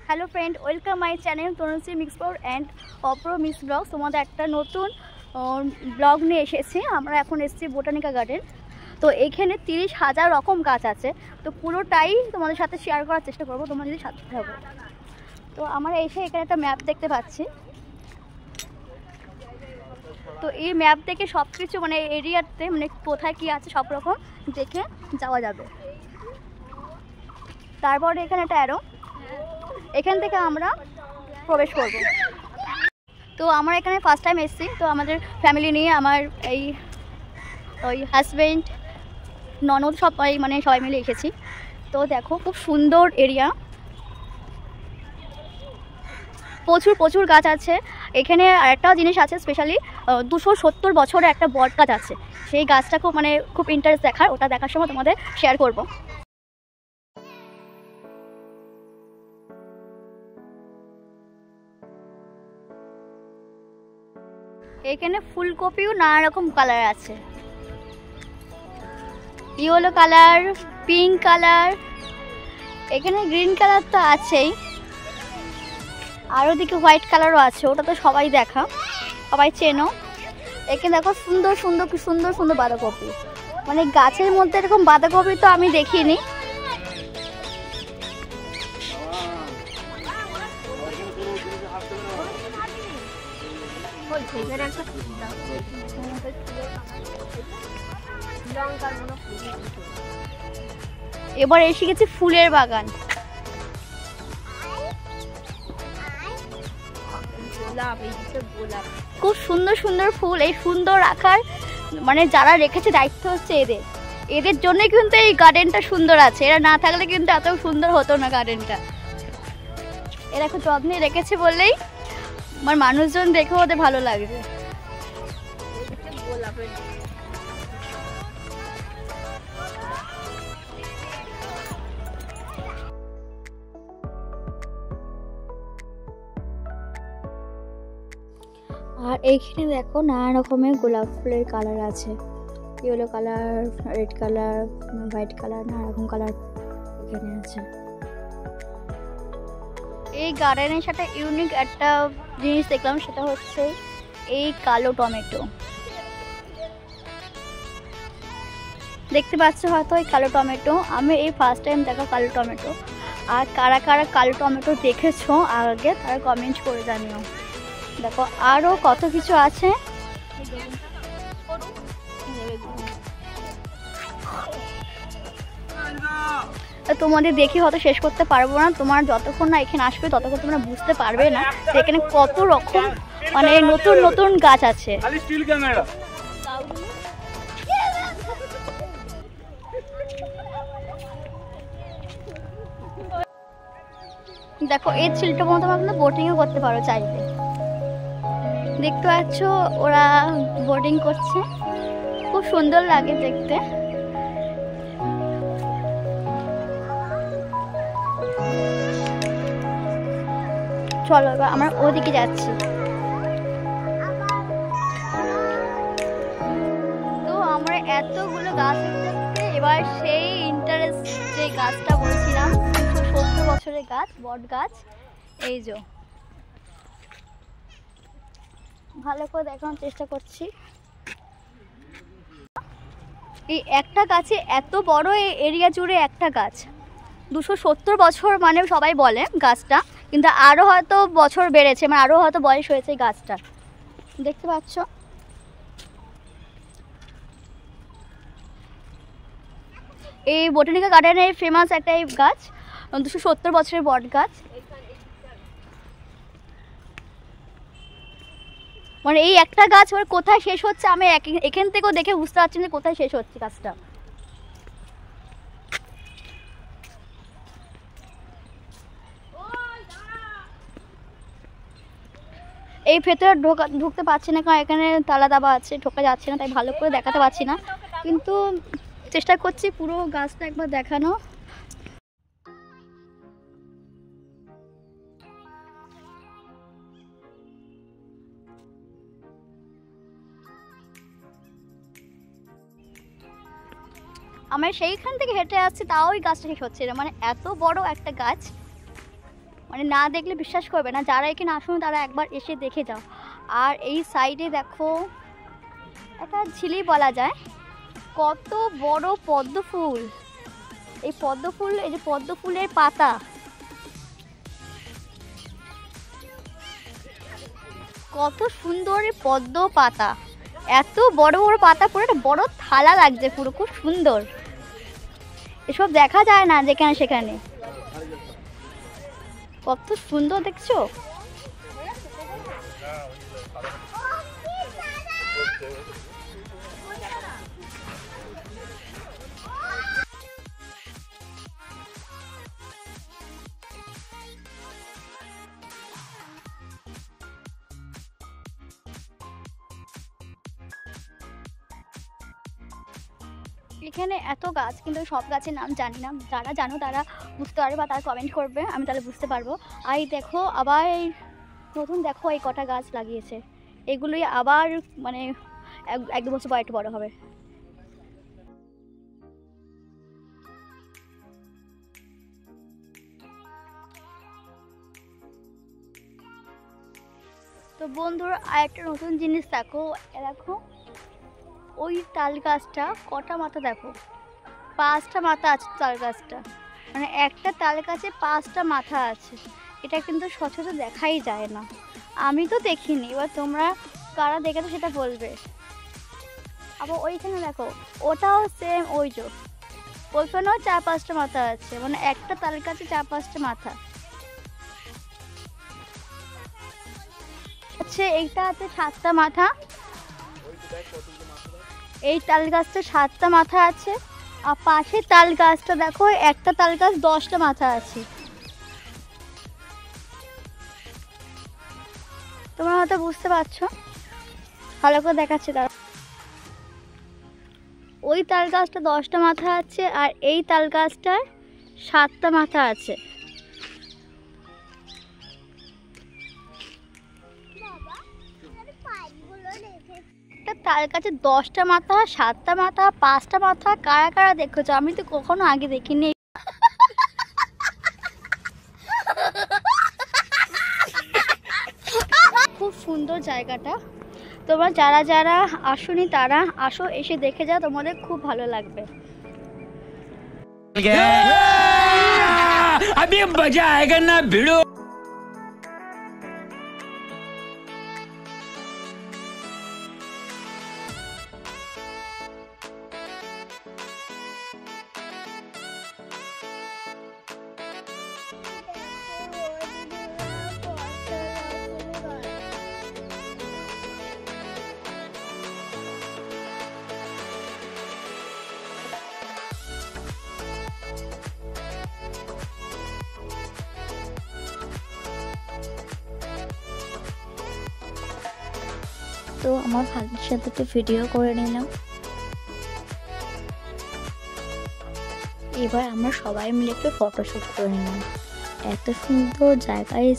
Hello friend, welcome my channel Tanushree mix blog and অপ্র mix blog. তোমাদের একটা নতুন ব্লগ নিয়ে এসেছি। আমরা এখন এসেছি বোটানিকা গার্ডেন। তো এখানে 30,000 রকম গাছ আছে। তো পুরোটাই তোমাদের সাথে শেয়ার করার চেষ্টা করবো, তোমরা যদি সাথে থাকো। তো আমরা এসে এখানে একটা ম্যাপ দেখতে পাচ্ছি। তো এই ম্যাপ দেখে সব কিছু মানে এরিয়াতে মানে কোথায় কী আছে সব রকম দেখে যাওয়া যাবে। তারপরে এখানে একটা অ্যারো, এখান থেকে আমরা প্রবেশ করব। তো আমরা এখানে ফার্স্ট টাইম এসেছি। তো আমাদের ফ্যামিলি নিয়ে আমার ওই হাজব্যান্ড ননদ সবাই মানে সবাই মিলে এসেছি। তো দেখো খুব সুন্দর এরিয়া, প্রচুর গাছ আছে এখানে। আর একটা জিনিস আছে স্পেশালি 270 বছরের একটা বট গাছ আছে। সেই গাছটা খুব ইন্টারেস্ট দেখার, ওটা দেখার সময় তোমাদের শেয়ার করব। এখানে ফুলকপিও নানা রকম কালার আছে, ইয়েলো কালার, পিঙ্ক কালার, এখানে গ্রিন কালার তো আছেই, আর ওদিকে হোয়াইট কালারও আছে, ওটা তো সবাই দেখা, সবাই চেনো। এখানে দেখো সুন্দর সুন্দর বাঁধাকপি, মানে গাছের মধ্যে এরকম বাঁধাকপি তো আমি দেখিনি। এবার এসে গেছে ফুলের বাগান। খুব সুন্দর ফুল। এই সুন্দর রাখার মানে যারা রেখেছে দায়িত্ব হচ্ছে এদের জন্যই কিন্তু এই গার্ডেনটা সুন্দর আছে। এরা না থাকলে কিন্তু এত সুন্দর হতো না গার্ডেনটা। এরা খুব যত্নে রেখেছে বললেই আমার মানুষজন দেখে ওদের ভালো লাগছে। আর এইখানে দেখো নানা রকমের গোলাপ ফুলের কালার আছে, yellow colour, red colour, white colour, নানা রকম কালার এখানে আছে। এই গার্ডেনের সাথে ইউনিক একটা জিনিস দেখলাম, সেটা হচ্ছে এই কালো টমেটো। দেখতে পাচ্ছ হয়তো এই কালো টমেটো, আমি এই ফার্স্ট টাইম দেখা কালো টমেটো। আর কারা কালো টমেটো দেখেছো আগে তারা কমেন্ট করে জানিও। দেখো আরো কত কিছু আছে। তোমাদের দেখি হয়তো শেষ করতে পারবো না, তোমার যতক্ষণ না এখানে আসবে ততক্ষণ তোমরা বুঝতে পারবে না এখানে কত রকম মানে নতুন গাছ আছে। দেখো এই ছিলটার মতো তোমরা বোটিংও করতে পারো চাইলে। দেখতে পাচ্ছ ওরা বোটিং করছে, খুব সুন্দর লাগে দেখতে। চলো এবার আমরা ওদিকে যাচ্ছি। তো আমরা এতগুলো গাছ দেখতে, এবার সেই ইন্টারেস্ট যে গাছটা বলছিলাম 270 বছরের গাছ, বট গাছ, এই যে ভালো করে দেখানোর চেষ্টা করছি। এই একটা গাছে এত বড় এরিয়া জুড়ে একটা গাছ, 270 বছর মানে সবাই বলে গাছটা, কিন্তু আরও হয়তো বছর বেড়েছে, মানে আরও হয়তো বয়স হয়েছে এই গাছটার। দেখতে পাচ্ছ এই বোটানিকা গার্ডেনের ফেমাস একটা এই গাছ, 270 বছরের বট গাছ। মানে এই একটা গাছ ওর কোথায় শেষ হচ্ছে আমি এখান থেকেও দেখে বুঝতে পারছি না কোথায় শেষ হচ্ছে গাছটা। এই ভেতরে ঢুকতে পারছি না কারণ এখানে তালা দাবা আছে, ঢোকা যাচ্ছে না, তাই ভালো করে দেখাতে পারছি না, কিন্তু চেষ্টা করছি পুরো গাছটা একবার দেখানো। আমরা সেইখান থেকে হেঁটে আসছি, তাও ওই গাছটা শেষ হচ্ছে না। মানে এত বড় একটা গাছ, মানে না দেখলে বিশ্বাস করবে না। যারা এখানে আসুন তারা একবার এসে দেখে যাও। আর এই সাইডে দেখো একটা ঝিলি বলা যায়, কত বড় পদ্ম ফুল। এই পদ্ম ফুল, এই যে পদ্ম ফুলের পাতা, কত সুন্দর পদ্ম পাতা, এত বড় বড় পাতা, পুরো একটা বড় থালা লাগছে, পুরো খুব সুন্দর। এসব দেখা যায় না যেখানে সেখানে, কত সুন্দর দেখছো। এখানে এত গাছ, কিন্তু সব গাছের নাম জানি না। যারা জানো তারা বুঝতে পারবে বা তারা কমেন্ট করবে, আমি তাহলে বুঝতে পারবো। আর এই দেখো আবার এই নতুন দেখো এই কটা গাছ লাগিয়েছে, এগুলোই আবার মানে 1-2 বছর পর একটু বড় হবে। তো বন্ধুরা আর একটা নতুন জিনিস দেখো, দেখো ওই তাল গাছটা কটা মাথা, দেখো 5টা মাথা আছে তাল গাছটা। মানে একটা তাল গাছে 5টা মাথা আছে। এটা কিন্তু সচরাচর দেখাই যায় না, আমি তো দেখিনি। এবার তোমরা কারা দেখেছো সেটা বলবে। আবার ওইখানে দেখো, ওটাও সেম, ওই যে ওইখানেও 4-5টা মাথা আছে। মানে একটা তাল গাছে 4-5টা মাথা আছে। এইটা আছে 7টা মাথা, এই তাল গাছটা 7টা মাথা আছে। আর পাশে তাল গাছটা দেখো, একটা তাল গাছ 10টা মাথা আছে। তোমরা হয়তো বুঝতে পারছো, ভালো করে দেখাচ্ছে তারা। ওই তাল গাছটা 10টা মাথা আছে, আর এই তাল গাছটার 7টা মাথা আছে। তাল গাছে 10টা মাথা, 7টা মাথা, 5টা মাথা, কারা কারা দেখেছো? আমি তো কখনো আগে দেখিনি। খুব সুন্দর জায়গাটা, তোমরা যারা যারা আসোনি তারা আসো, এসে দেখে যাও, তোমাদের খুব ভালো লাগবে। अभी मजा आएगा ना भिड़ो। তো আমার ভাগ্যের সাথে একটু ভিডিও করে নিলাম। এবার আমরা সবাই মিলে একটু ফটোশ্যুট করে নিলাম। এত সুন্দর জায়গায়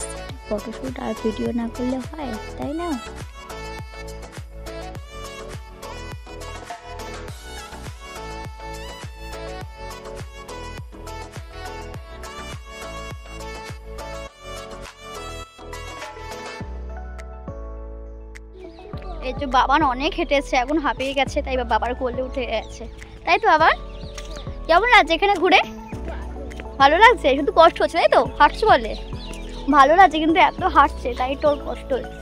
ফটোশ্যুট আর ভিডিও না করলে হয়, তাই না? এই যে বাবান অনেক হেঁটেছে, এখন হাঁপিয়ে গেছে, তাই বাবার কোলে উঠে গেছে। তাই তো বাবা, কেমন লাগছে এখানে ঘুরে? ভালো লাগছে? শুধু কষ্ট হচ্ছে তাই তো? হাঁটছে বলে ভালো লাগছে, কিন্তু এত হাঁটছে তাই তোর কষ্ট হচ্ছে।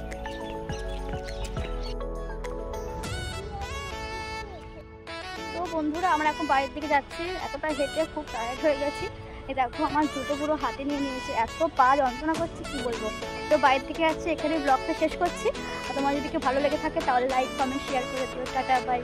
তো বন্ধুরা আমরা এখন বাড়ির দিকে যাচ্ছি, এতটা হেঁটে খুব টায়ার্ড হয়ে গেছি। এই দেখো আমার জুতো পুরো হাতে নিয়ে নিয়েছে, এত পা যন্ত্রণা করছে কি বলবো। তো বাইরে থেকে যাচ্ছি, এখানে ব্লগটা শেষ করছি। আর তোমার যদি ভালো লেগে থাকে তাহলে লাইক, কমেন্ট, শেয়ার করে দিও। Tata, by.